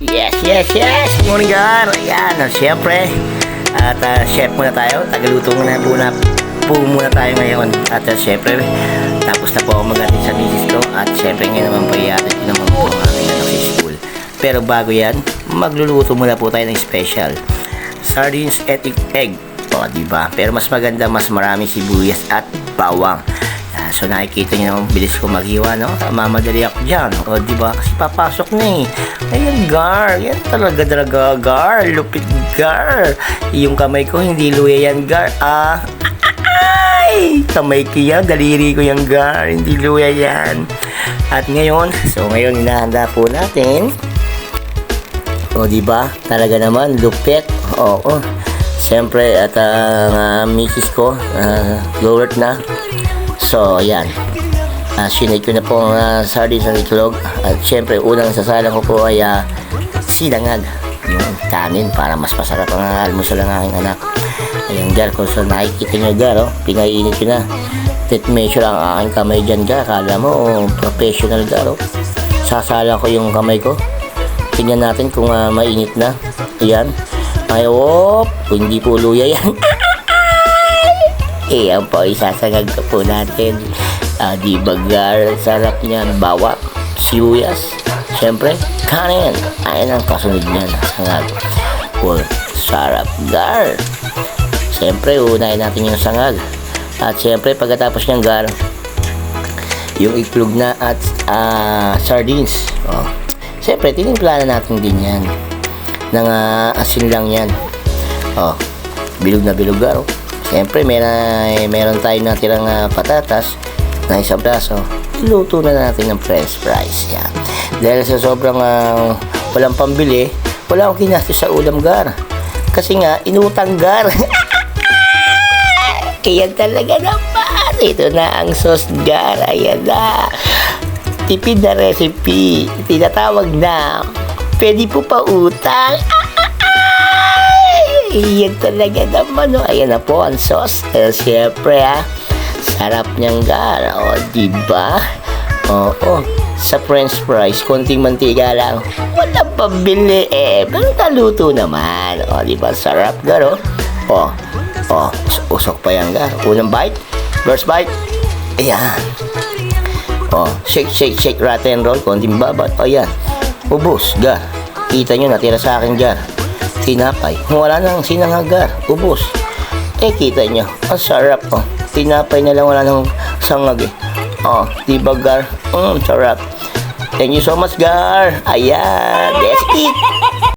Yes, yes, yes! Good morning, Gar! Ayan, siyempre. At chef muna tayo. Tagaluto muna tayo ngayon. At siyempre, tapos na po ako mag-atin sa misis ko. At siyempre, ngayon naman po iatid ko naman po ang aking anak sa school. Pero bago yan, magluluto muna po tayo ng special. Sardines et egg. O, diba? Pero mas maganda, mas marami sibuyas at bawang. So nakikita niyo naman, bilis ko maghiwa, no? Mamadali ako dyan. O, diba? Kasi papasok na eh. Ayan, Gar. Yan talaga, Gar. Lupit, Gar. Yung kamay ko, hindi luya yan, Gar. Ay! Kamay ko yan. Daliri ko yan, Gar. Hindi luya yan. At ngayon, hinahanda po natin. O, diba? Talaga naman, lupit. Oo. Siyempre, at misis ko, lowered na. So, ayan. Sinake ko na po ang sardines ng itlog. At syempre, unang sasalang ko po ay sinangag. Yung kanin para mas masarap ang almusal ng aking anak. Ayan, Gar. Kung so, nakikita nyo, Gar, pinainit ko na. Tet measure ang aking kamay dyan, Gar. Akala mo, professional, Gar. Sasalang ko yung kamay ko. Tingnan natin kung mainit na. Ayan. Ay, kung hindi po luya yan. Ayan po, isasangag po natin. Di ba, Gar? Sarap niyan. Bawang, sibuyas, syempre, kanin. Ayan ang kasunod niyan. Sangag. Sarap, Gar. Syempre, unahin natin yung sangag. At syempre, pagkatapos niyan, Gar, yung itlog na at sardines. Syempre, tinimplahan natin din yan. Ng asin lang yan. Bilog na bilog, Gar. Siyempre, meron tayong natirang patatas na isang braso. Iluto na natin ng french fries. Yan. Dahil sa sobrang walang pambili, wala akong kinastos sa ulam, Gar. Kasi nga, inutang, Gar. Kaya talaga naman. Ito na ang sauce, Gar. Ayan na. Tipid na recipe. Tinatawag na pwede po pa utang. Iyan talaga naman, Ayan na po ang sauce. Siyempre, sarap niyang, Gar. Diba? Sa french fries, konting mantika lang. Walang pabili, pero naluto naman. Diba? Sarap, Gar, usok pa yan, Gar. Unang bite. First bite. Ayan. Shake, rock and roll. Konting babat. Ayan. Ubus, Gar. Kita nyo, natira sa akin, Gar. Tinapay. Wala nang sinangag, Gar. Ubus. Kita nyo. Ang sarap, Tinapay na lang, wala nang sangag, diba, Gar? Sarap. Thank you so much, Gar. Ayan. That's it.